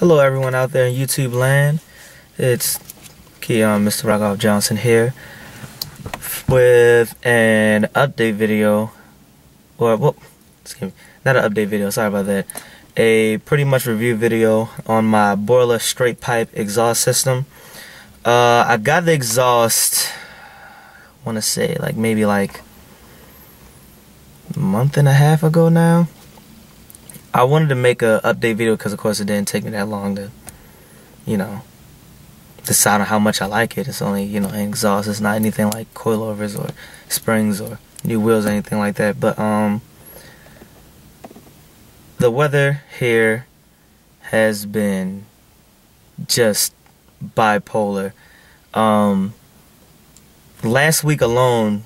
Hello everyone out there in YouTube land. It's Keon, Mr. Rockoff Johnson here with an update video, or well, excuse me, not an update video, sorry about that. A pretty much review video on my Borla straight pipe exhaust system. I got the exhaust, I want to say maybe a month and a half ago now. I wanted to make a update video because of course it didn't take me that long to, decide on how much I like it. It's only, an exhaust. It's not anything like coilovers or springs or new wheels or anything like that. But the weather here has been just bipolar. Last week alone,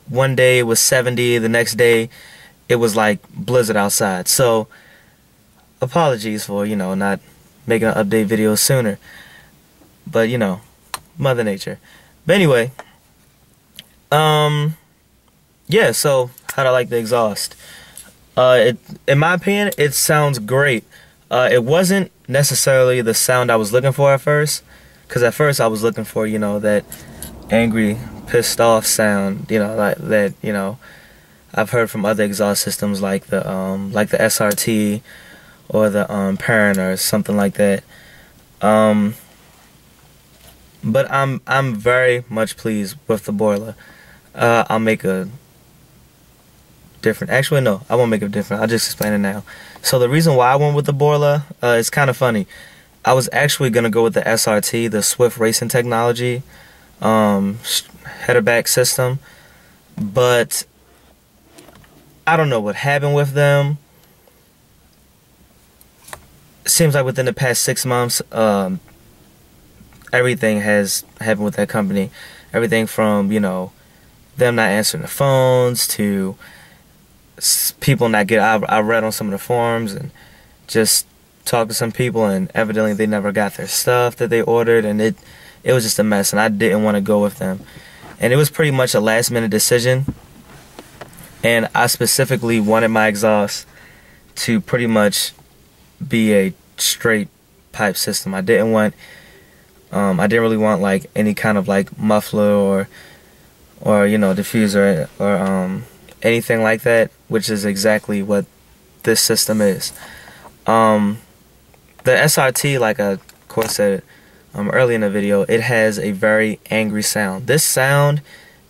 one day it was 70, the next day it was like blizzard outside. So apologies for, not making an update video sooner. But, Mother Nature. But anyway, yeah, so how'd I like the exhaust? In my opinion, it sounds great. It wasn't necessarily the sound I was looking for at first, because at first I was looking for, that angry, pissed off sound, I've heard from other exhaust systems like the SRT or the Parent or something like that. But I'm very much pleased with the Borla. I'll make a different. Actually, no, I won't make it different. I'll just explain it now. So the reason why I went with the Borla is kind of funny. I was actually gonna go with the SRT, the Swift Racing Technology header back system, but I don't know what happened with them. It seems like within the past 6 months, everything has happened with that company. Everything from, them not answering the phones to people not get. I read on some of the forums and just talked to some people, and evidently they never got their stuff that they ordered, and it was just a mess, and I didn't want to go with them. And it was pretty much a last minute decision. And I specifically wanted my exhaust to pretty much be a straight pipe system. I didn't really want any kind of muffler or diffuser or anything like that, which is exactly what this system is. The SRT, like I of course said early in the video, it has a very angry sound. This sound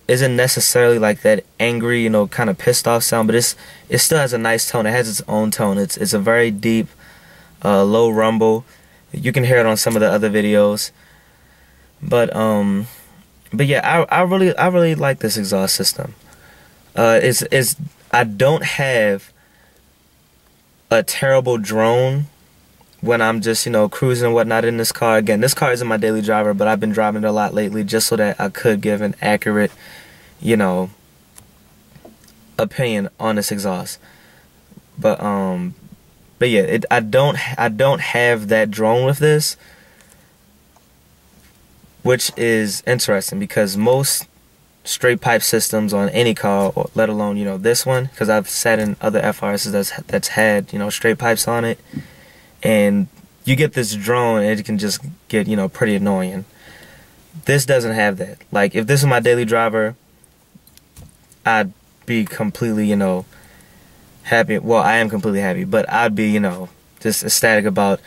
isn't necessarily like that angry, kind of pissed off sound, but it still has a nice tone. It has its own tone. It's a very deep, low rumble. You can hear it on some of the other videos. But yeah, I really like this exhaust system. I don't have a terrible drone when I'm just cruising and whatnot in this car. Again, this car isn't my daily driver, but I've been driving it a lot lately just so that I could give an accurate opinion on this exhaust. But yeah, I don't have that drone with this, which is interesting because most straight pipe systems on any car, or let alone this one, because I've sat in other FRSs that's had straight pipes on it, and you get this drone and it can just get pretty annoying. This doesn't have that. Like, if this is my daily driver, I'd be completely happy. Well, I am completely happy, but I'd be just ecstatic about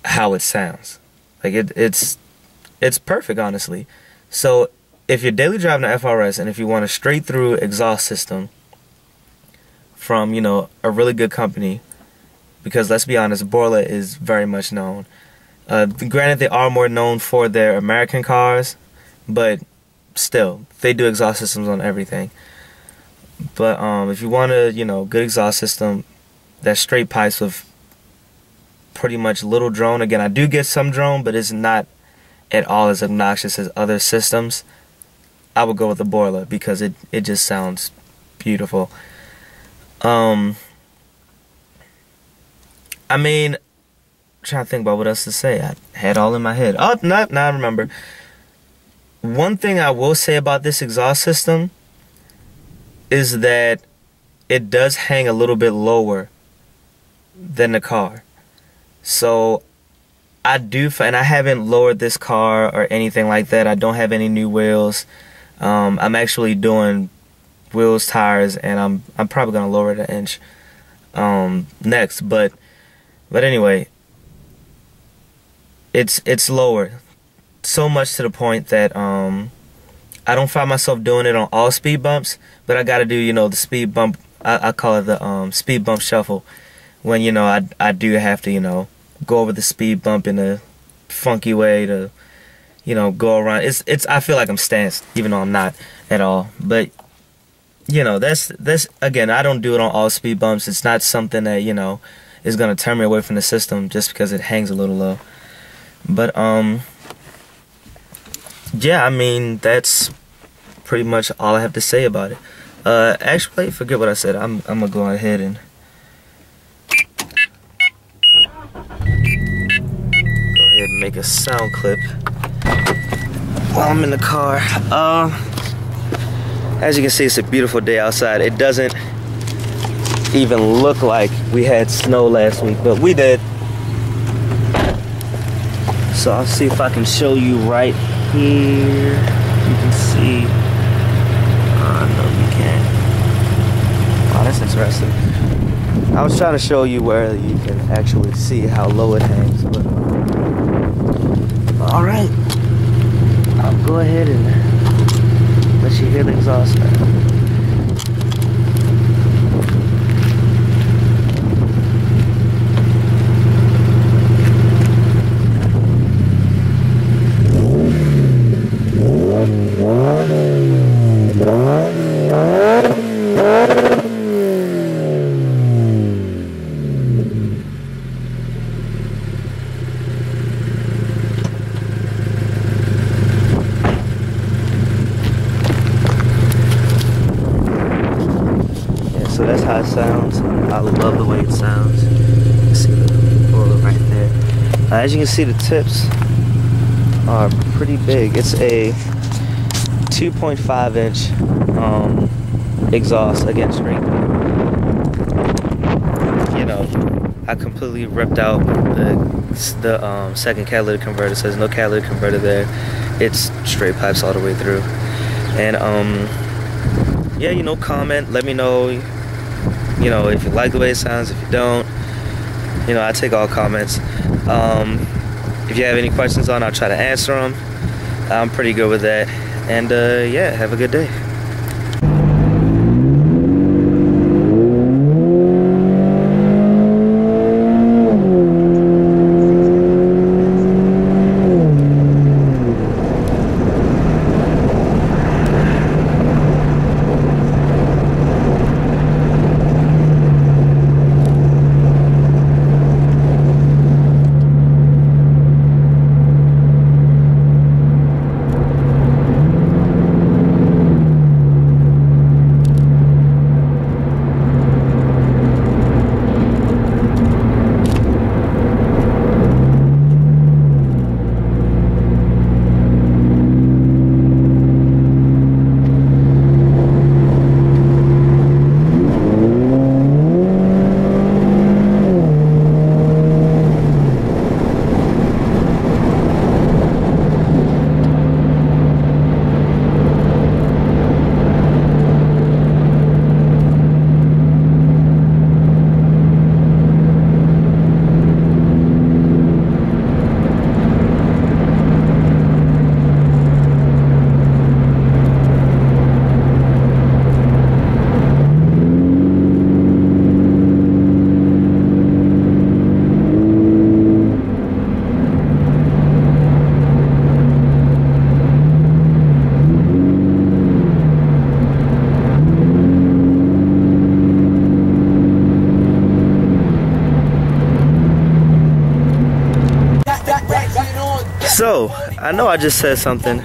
how it sounds. Like, it's perfect, honestly. So if you're daily driving an FRS and if you want a straight through exhaust system from a really good company, because let's be honest, Borla is very much known. Granted, they are more known for their American cars, but still, they do exhaust systems on everything. But if you want a good exhaust system that's straight pipes with pretty much little drone, again, I do get some drone, but it's not at all as obnoxious as other systems, I would go with the Borla because it just sounds beautiful. I mean, I'm trying to think about what else to say. I had all in my head. Oh, now I remember. One thing I will say about this exhaust system is that it does hang a little bit lower than the car. So and I haven't lowered this car or anything like that. I don't have any new wheels. I'm actually doing wheels, tires, and I'm probably gonna lower it an inch next. But anyway, it's lower so much to the point that I don't find myself doing it on all speed bumps, but I gotta do, you know, the speed bump. I call it the speed bump shuffle, when, you know, I do have to, you know, go over the speed bump in a funky way to, you know, go around. It's I feel like I'm stanced, even though I'm not at all. But, you know, that's again, I don't do it on all speed bumps. It's not something that, you know, is gonna turn me away from the system just because it hangs a little low. But yeah, I mean, that's pretty much all I have to say about it. Actually, forget what I said. I'm gonna go ahead and make a sound clip while I'm in the car. As you can see, it's a beautiful day outside. It doesn't even look like we had snow last week, but we did. So I'll see if I can show you right here. You can see. No, you can't. Oh, that's interesting. I was trying to show you where you can actually see how low it hangs, but all right, I'll go ahead and let you hear the exhaust now. So that's how it sounds. I love the way it sounds. You can see the Borla right there. As you can see, the tips are pretty big. It's a 2.5 inch exhaust against straight. You know, I completely ripped out the second catalytic converter. It says no catalytic converter there. It's straight pipes all the way through. And yeah, you know, comment, let me know, you know, if you like the way it sounds. If you don't, you know, I take all comments. If you have any questions on, I'll try to answer them. I'm pretty good with that. And yeah, have a good day. So I know I just said something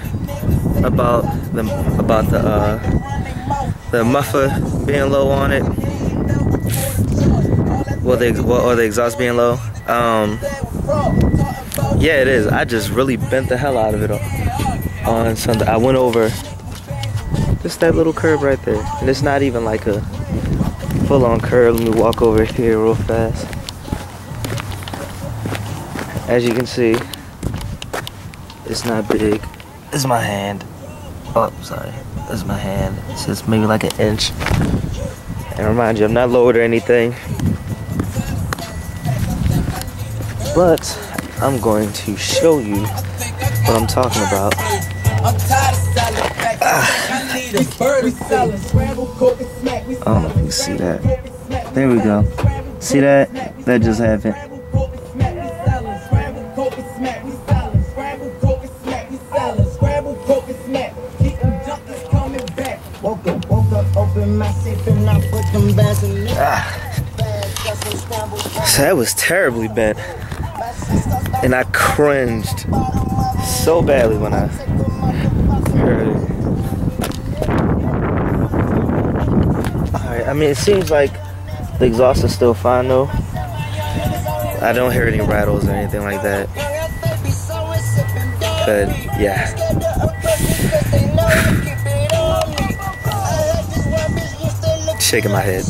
about the muffler being low on it, or the exhaust being low. Yeah, it is. I just really bent the hell out of it on Sunday. I went over just that little curve right there, and it's not even like a full-on curve. Let me walk over here real fast. As you can see, it's not big. This is my hand. Oh, sorry. This is my hand. It's just maybe like an inch. And remind you, I'm not lowered or anything. But I'm going to show you what I'm talking about. I don't know if you can see that. There we go. See that? That just happened. So that was terribly bent. And I cringed so badly when I heard it. Alright, I mean, it seems like the exhaust is still fine though. I don't hear any rattles or anything like that. But yeah. Shaking my head.